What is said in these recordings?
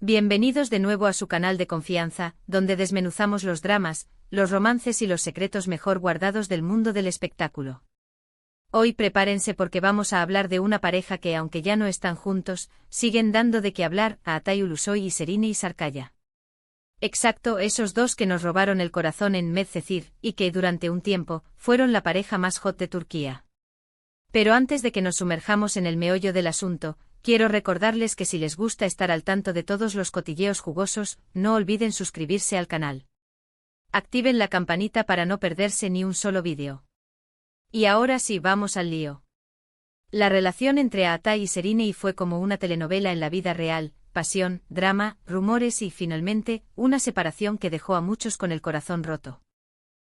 Bienvenidos de nuevo a su canal de confianza, donde desmenuzamos los dramas, los romances y los secretos mejor guardados del mundo del espectáculo. Hoy prepárense porque vamos a hablar de una pareja que, aunque ya no están juntos, siguen dando de qué hablar, Atay Ulusoy y Serine Sarıkaya. Exacto, esos dos que nos robaron el corazón en Medcezir, y que, durante un tiempo, fueron la pareja más hot de Turquía. Pero antes de que nos sumerjamos en el meollo del asunto, quiero recordarles que si les gusta estar al tanto de todos los cotilleos jugosos, no olviden suscribirse al canal. Activen la campanita para no perderse ni un solo vídeo. Y ahora sí, vamos al lío. La relación entre Atay y Serine fue como una telenovela en la vida real: pasión, drama, rumores y, finalmente, una separación que dejó a muchos con el corazón roto.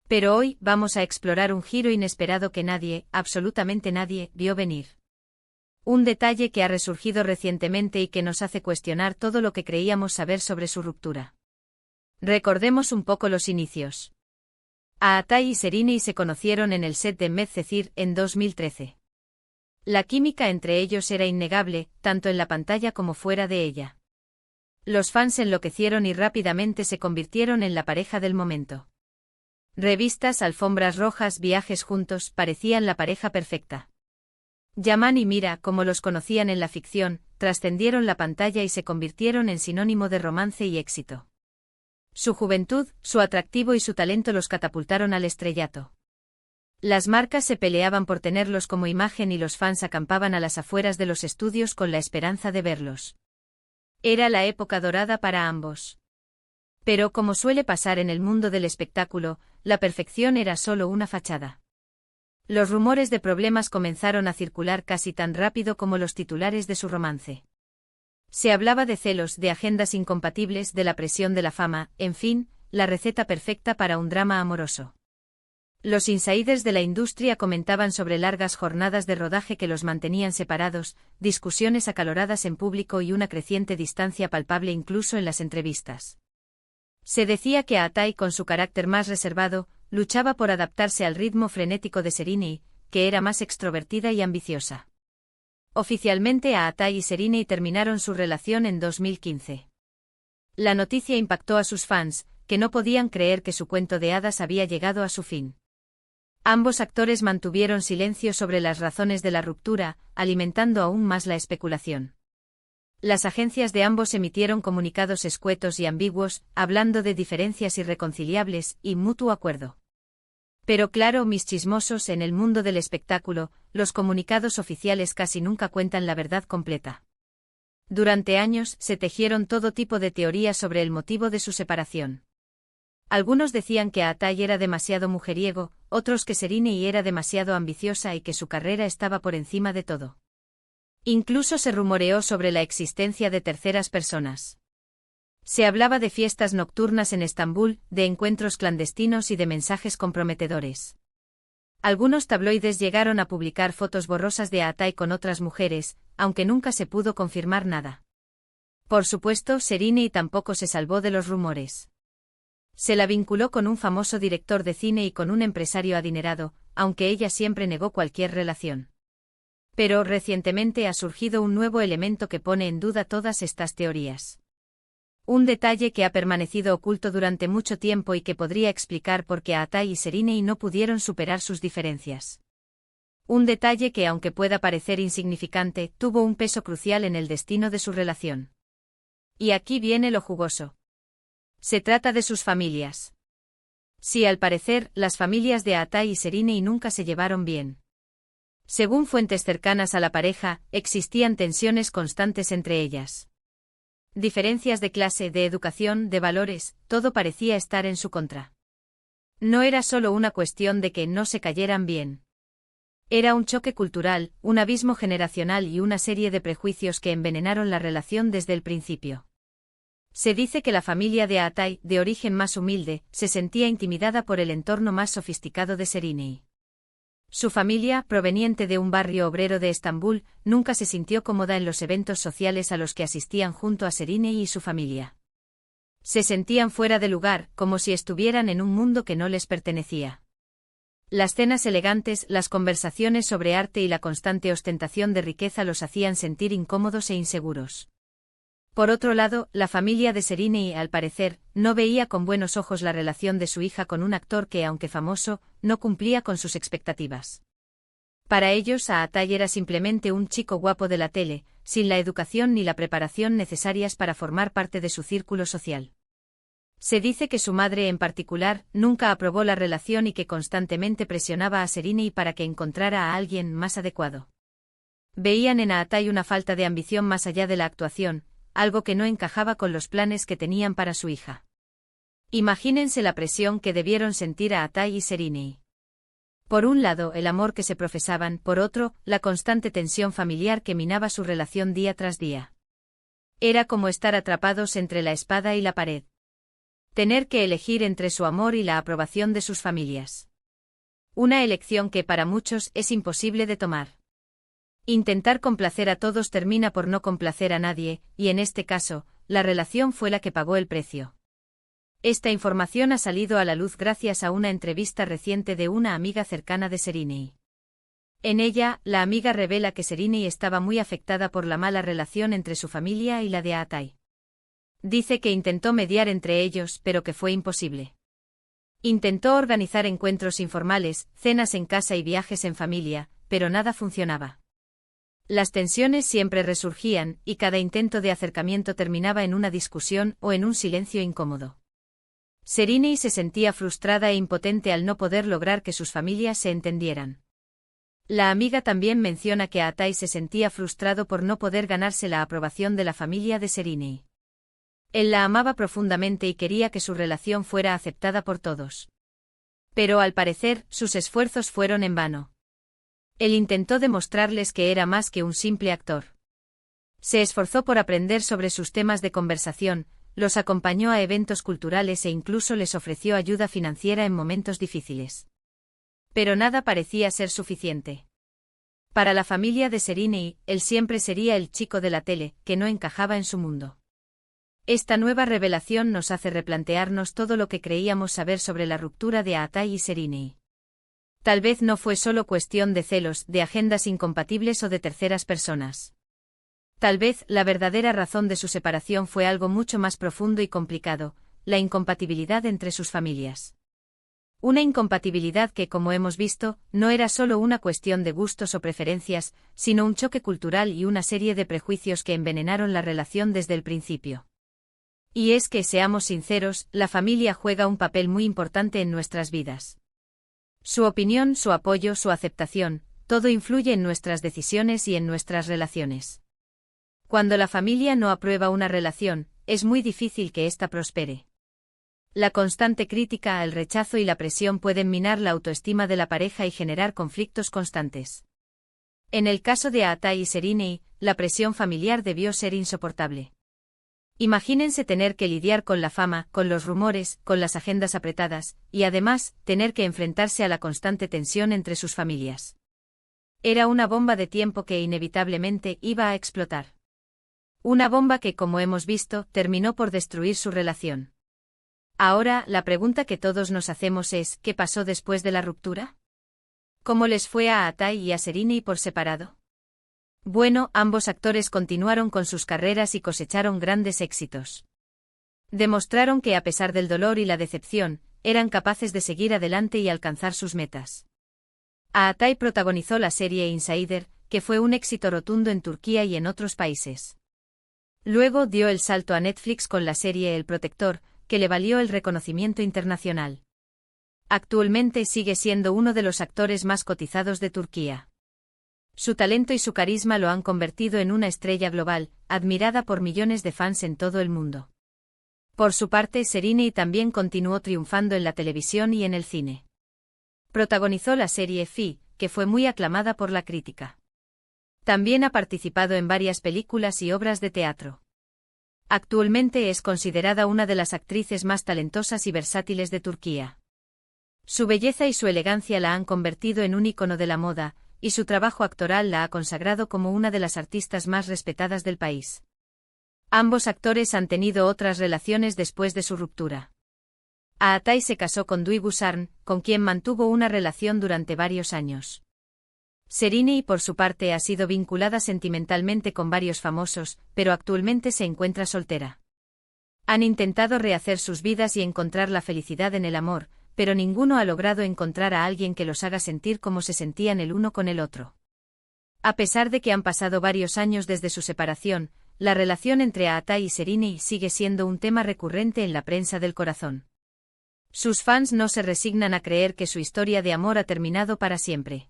Pero hoy vamos a explorar un giro inesperado que nadie, absolutamente nadie, vio venir. Un detalle que ha resurgido recientemente y que nos hace cuestionar todo lo que creíamos saber sobre su ruptura. Recordemos un poco los inicios. Atay y Serine se conocieron en el set de Medcezir en 2013. La química entre ellos era innegable, tanto en la pantalla como fuera de ella. Los fans enloquecieron y rápidamente se convirtieron en la pareja del momento. Revistas, alfombras rojas, viajes juntos, parecían la pareja perfecta. Yaman y Mira, como los conocían en la ficción, trascendieron la pantalla y se convirtieron en sinónimo de romance y éxito. Su juventud, su atractivo y su talento los catapultaron al estrellato. Las marcas se peleaban por tenerlos como imagen y los fans acampaban a las afueras de los estudios con la esperanza de verlos. Era la época dorada para ambos. Pero, como suele pasar en el mundo del espectáculo, la perfección era solo una fachada. Los rumores de problemas comenzaron a circular casi tan rápido como los titulares de su romance. Se hablaba de celos, de agendas incompatibles, de la presión de la fama, en fin, la receta perfecta para un drama amoroso. Los insiders de la industria comentaban sobre largas jornadas de rodaje que los mantenían separados, discusiones acaloradas en público y una creciente distancia palpable incluso en las entrevistas. Se decía que Atay, con su carácter más reservado, luchaba por adaptarse al ritmo frenético de Serine, que era más extrovertida y ambiciosa. Oficialmente Atay y Serine terminaron su relación en 2015. La noticia impactó a sus fans, que no podían creer que su cuento de hadas había llegado a su fin. Ambos actores mantuvieron silencio sobre las razones de la ruptura, alimentando aún más la especulación. Las agencias de ambos emitieron comunicados escuetos y ambiguos, hablando de diferencias irreconciliables y mutuo acuerdo. Pero claro, mis chismosos, en el mundo del espectáculo, los comunicados oficiales casi nunca cuentan la verdad completa. Durante años se tejieron todo tipo de teorías sobre el motivo de su separación. Algunos decían que Atay era demasiado mujeriego, otros que Serine era demasiado ambiciosa y que su carrera estaba por encima de todo. Incluso se rumoreó sobre la existencia de terceras personas. Se hablaba de fiestas nocturnas en Estambul, de encuentros clandestinos y de mensajes comprometedores. Algunos tabloides llegaron a publicar fotos borrosas de Atay con otras mujeres, aunque nunca se pudo confirmar nada. Por supuesto, Serine tampoco se salvó de los rumores. Se la vinculó con un famoso director de cine y con un empresario adinerado, aunque ella siempre negó cualquier relación. Pero recientemente ha surgido un nuevo elemento que pone en duda todas estas teorías. Un detalle que ha permanecido oculto durante mucho tiempo y que podría explicar por qué Atay y Serine no pudieron superar sus diferencias. Un detalle que, aunque pueda parecer insignificante, tuvo un peso crucial en el destino de su relación. Y aquí viene lo jugoso. Se trata de sus familias. Sí, al parecer, las familias de Atay y Serine nunca se llevaron bien. Según fuentes cercanas a la pareja, existían tensiones constantes entre ellas. Diferencias de clase, de educación, de valores, todo parecía estar en su contra. No era solo una cuestión de que no se cayeran bien. Era un choque cultural, un abismo generacional y una serie de prejuicios que envenenaron la relación desde el principio. Se dice que la familia de Atay, de origen más humilde, se sentía intimidada por el entorno más sofisticado de Serine. Su familia, proveniente de un barrio obrero de Estambul, nunca se sintió cómoda en los eventos sociales a los que asistían junto a Serine y su familia. Se sentían fuera de lugar, como si estuvieran en un mundo que no les pertenecía. Las cenas elegantes, las conversaciones sobre arte y la constante ostentación de riqueza los hacían sentir incómodos e inseguros. Por otro lado, la familia de Sereni, al parecer, no veía con buenos ojos la relación de su hija con un actor que, aunque famoso, no cumplía con sus expectativas. Para ellos, Aatai era simplemente un chico guapo de la tele, sin la educación ni la preparación necesarias para formar parte de su círculo social. Se dice que su madre en particular nunca aprobó la relación y que constantemente presionaba a Sereni para que encontrara a alguien más adecuado. Veían en Aatai una falta de ambición más allá de la actuación, algo que no encajaba con los planes que tenían para su hija. Imagínense la presión que debieron sentir Aatai y Sereni. Por un lado, el amor que se profesaban, por otro, la constante tensión familiar que minaba su relación día tras día. Era como estar atrapados entre la espada y la pared. Tener que elegir entre su amor y la aprobación de sus familias. Una elección que para muchos es imposible de tomar. Intentar complacer a todos termina por no complacer a nadie, y en este caso, la relación fue la que pagó el precio. Esta información ha salido a la luz gracias a una entrevista reciente de una amiga cercana de Sereni. En ella, la amiga revela que Sereni estaba muy afectada por la mala relación entre su familia y la de Aatai. Dice que intentó mediar entre ellos, pero que fue imposible. Intentó organizar encuentros informales, cenas en casa y viajes en familia, pero nada funcionaba. Las tensiones siempre resurgían, y cada intento de acercamiento terminaba en una discusión o en un silencio incómodo. Sereni se sentía frustrada e impotente al no poder lograr que sus familias se entendieran. La amiga también menciona que Aatai se sentía frustrado por no poder ganarse la aprobación de la familia de Sereni. Él la amaba profundamente y quería que su relación fuera aceptada por todos. Pero al parecer, sus esfuerzos fueron en vano. Él intentó demostrarles que era más que un simple actor. Se esforzó por aprender sobre sus temas de conversación, los acompañó a eventos culturales e incluso les ofreció ayuda financiera en momentos difíciles. Pero nada parecía ser suficiente. Para la familia de Sereni, él siempre sería el chico de la tele, que no encajaba en su mundo. Esta nueva revelación nos hace replantearnos todo lo que creíamos saber sobre la ruptura de Aatai y Sereni. Tal vez no fue solo cuestión de celos, de agendas incompatibles o de terceras personas. Tal vez la verdadera razón de su separación fue algo mucho más profundo y complicado, la incompatibilidad entre sus familias. Una incompatibilidad que, como hemos visto, no era solo una cuestión de gustos o preferencias, sino un choque cultural y una serie de prejuicios que envenenaron la relación desde el principio. Y es que, seamos sinceros, la familia juega un papel muy importante en nuestras vidas. Su opinión, su apoyo, su aceptación, todo influye en nuestras decisiones y en nuestras relaciones. Cuando la familia no aprueba una relación, es muy difícil que ésta prospere. La constante crítica, el rechazo y la presión pueden minar la autoestima de la pareja y generar conflictos constantes. En el caso de Aatai y Sereni, la presión familiar debió ser insoportable. Imagínense tener que lidiar con la fama, con los rumores, con las agendas apretadas, y además, tener que enfrentarse a la constante tensión entre sus familias. Era una bomba de tiempo que inevitablemente iba a explotar. Una bomba que, como hemos visto, terminó por destruir su relación. Ahora, la pregunta que todos nos hacemos es, ¿qué pasó después de la ruptura? ¿Cómo les fue a Aatai y a Sereni por separado? Bueno, ambos actores continuaron con sus carreras y cosecharon grandes éxitos. Demostraron que a pesar del dolor y la decepción, eran capaces de seguir adelante y alcanzar sus metas. Aatai protagonizó la serie Insider, que fue un éxito rotundo en Turquía y en otros países. Luego dio el salto a Netflix con la serie El Protector, que le valió el reconocimiento internacional. Actualmente sigue siendo uno de los actores más cotizados de Turquía. Su talento y su carisma lo han convertido en una estrella global, admirada por millones de fans en todo el mundo. Por su parte, Sereni también continuó triunfando en la televisión y en el cine. Protagonizó la serie Fi, que fue muy aclamada por la crítica. También ha participado en varias películas y obras de teatro. Actualmente es considerada una de las actrices más talentosas y versátiles de Turquía. Su belleza y su elegancia la han convertido en un ícono de la moda, y su trabajo actoral la ha consagrado como una de las artistas más respetadas del país. Ambos actores han tenido otras relaciones después de su ruptura. Aatai se casó con Duygu Sarn, con quien mantuvo una relación durante varios años. Serena, por su parte, ha sido vinculada sentimentalmente con varios famosos, pero actualmente se encuentra soltera. Han intentado rehacer sus vidas y encontrar la felicidad en el amor, pero ninguno ha logrado encontrar a alguien que los haga sentir como se sentían el uno con el otro. A pesar de que han pasado varios años desde su separación, la relación entre Ata y Serena sigue siendo un tema recurrente en la prensa del corazón. Sus fans no se resignan a creer que su historia de amor ha terminado para siempre.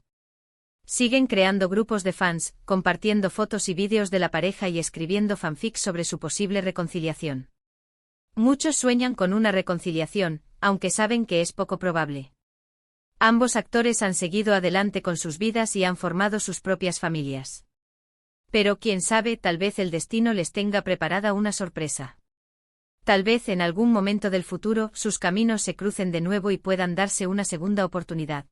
Siguen creando grupos de fans, compartiendo fotos y vídeos de la pareja y escribiendo fanfics sobre su posible reconciliación. Muchos sueñan con una reconciliación, aunque saben que es poco probable. Ambos actores han seguido adelante con sus vidas y han formado sus propias familias. Pero quién sabe, tal vez el destino les tenga preparada una sorpresa. Tal vez en algún momento del futuro sus caminos se crucen de nuevo y puedan darse una segunda oportunidad.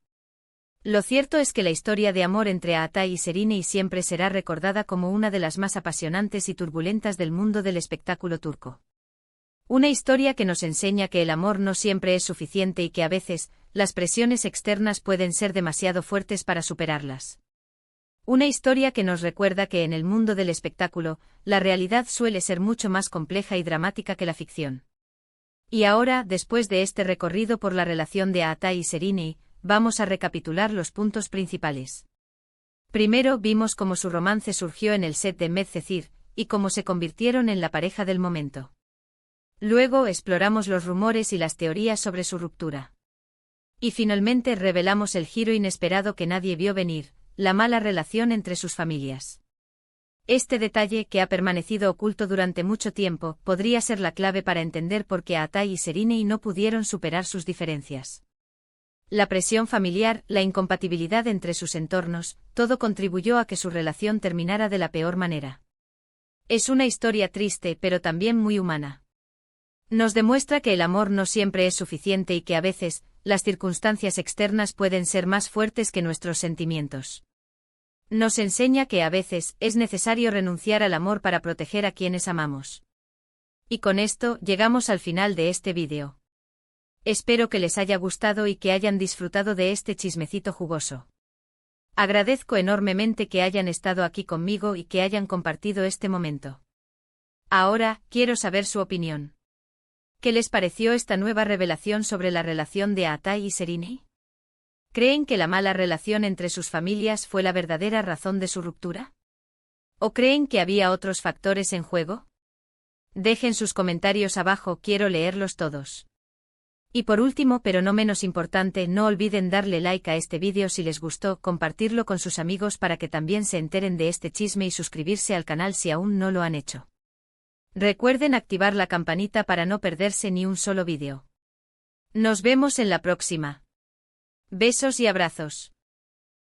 Lo cierto es que la historia de amor entre Ata y Serena siempre será recordada como una de las más apasionantes y turbulentas del mundo del espectáculo turco. Una historia que nos enseña que el amor no siempre es suficiente y que a veces, las presiones externas pueden ser demasiado fuertes para superarlas. Una historia que nos recuerda que en el mundo del espectáculo, la realidad suele ser mucho más compleja y dramática que la ficción. Y ahora, después de este recorrido por la relación de Ata y Serena, vamos a recapitular los puntos principales. Primero vimos cómo su romance surgió en el set de Medcezir, y cómo se convirtieron en la pareja del momento. Luego exploramos los rumores y las teorías sobre su ruptura. Y finalmente revelamos el giro inesperado que nadie vio venir, la mala relación entre sus familias. Este detalle, que ha permanecido oculto durante mucho tiempo, podría ser la clave para entender por qué Ata y Serena no pudieron superar sus diferencias. La presión familiar, la incompatibilidad entre sus entornos, todo contribuyó a que su relación terminara de la peor manera. Es una historia triste pero también muy humana. Nos demuestra que el amor no siempre es suficiente y que a veces, las circunstancias externas pueden ser más fuertes que nuestros sentimientos. Nos enseña que a veces es necesario renunciar al amor para proteger a quienes amamos. Y con esto llegamos al final de este vídeo. Espero que les haya gustado y que hayan disfrutado de este chismecito jugoso. Agradezco enormemente que hayan estado aquí conmigo y que hayan compartido este momento. Ahora, quiero saber su opinión. ¿Qué les pareció esta nueva revelación sobre la relación de Ata y Serena? ¿Creen que la mala relación entre sus familias fue la verdadera razón de su ruptura? ¿O creen que había otros factores en juego? Dejen sus comentarios abajo, quiero leerlos todos. Y por último, pero no menos importante, no olviden darle like a este vídeo si les gustó, compartirlo con sus amigos para que también se enteren de este chisme y suscribirse al canal si aún no lo han hecho. Recuerden activar la campanita para no perderse ni un solo vídeo. Nos vemos en la próxima. Besos y abrazos.